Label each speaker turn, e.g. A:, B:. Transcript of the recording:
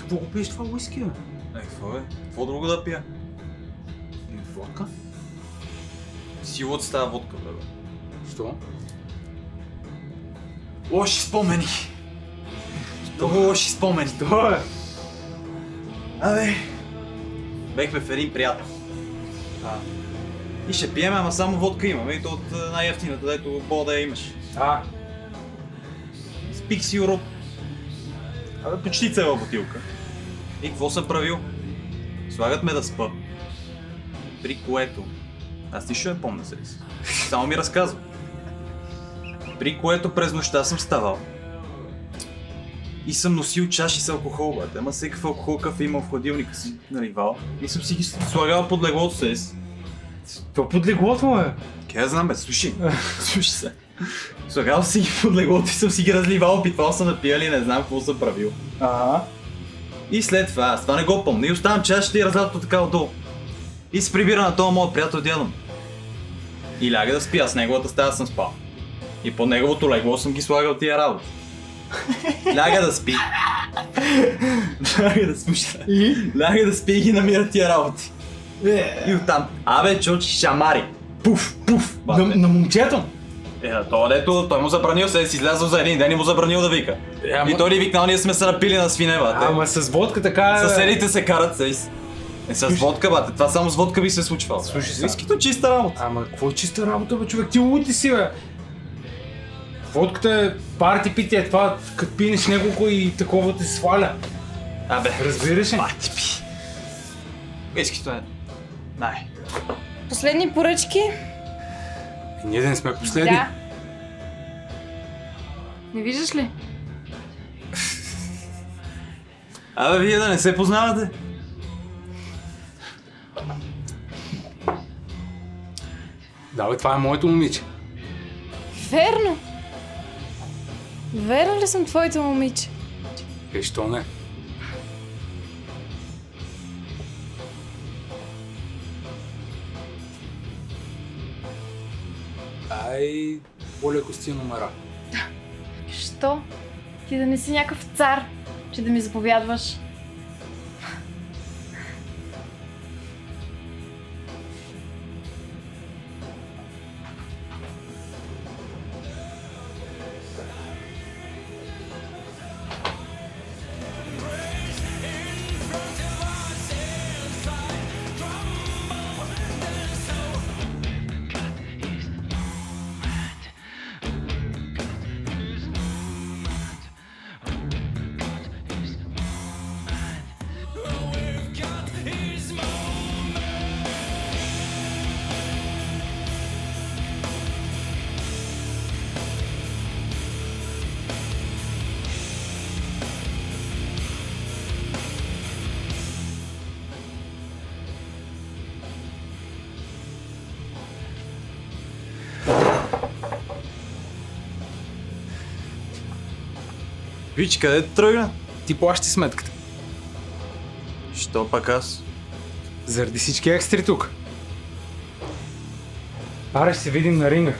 A: Какво го пиеш това уиски, бе?
B: Какво е? Какво друго да пия?
A: Водка?
B: Силата става водка, бе.
A: Що?
B: Лоши спомени. Много лоши спомени.
A: Що е?
B: Абе, бехме в един приятел. И ще пием, ама само водка имаме. И то от най-ефтината, дето мога да я имаш. Спих си урод. Абе, почти цела бутилка. И какво съм правил? Слагат ме да спа. При което... Аз нищо не помня себе си. Само ми разказва. При което през нощта съм ставал. И съм носил чаши с алкохол, бе. Ама всекакъв алкохол, какъв имал в хладилника си наливал. И съм си ги слагал под леглото себе си.
A: То под леглото, бе.
B: Ке я знам, бе, слушай. Слушай се. Слагал си ги под леглото и съм си ги разливал, опитвал съм да пия ли, не знам какво съм правил. И след това, аз това не го помня, и оставам чашите и разлято така отдолу. И се прибира на този моят приятел дядо. И ляга да спи, аз в неговата стая съм спал. И под неговото легло съм ги слагал тия работи. Ляга да спи. Ляга да слуша. Ляга да спи и ги намира тия работи. И оттам, абе, чочи шамари. Пуф, пуф.
A: На момчето?
B: Това дето, той му забранил, се е си излязъл за един ден и му забранил да вика. И той ни викнал, ние сме се напили на свине, бате.
A: Ама с водка така...
B: Съседите се карат с... С водка, бате, това само с водка би се случвало.
A: Слушай сега.
B: Вискито чиста работа.
A: Ама какво е чиста работа, бе, човек? Ти луд ли си, бе? Водката е парти питие, това като пинеш няколко и такова те сваля.
B: Абе,
A: разбираш ли?
B: Бати пи. Вискито е... Най.
C: Последни поръчки?
A: Ние да не сме последни.
C: Да. Не виждаш ли?
B: Абе, вие да не се познавате?
A: Да, бе, това е моето момиче.
C: Верно! Верно ли съм твоето момиче?
A: Що не? Ай, по-леко с тия номера.
C: Що? Ти да не си някакъв цар, че да ми заповядваш.
B: Вич, къде тръгна?
A: Ти плащи сметката.
B: Що пак аз?
A: Заради всички екстри тук. Аре, ще се видим на ринга.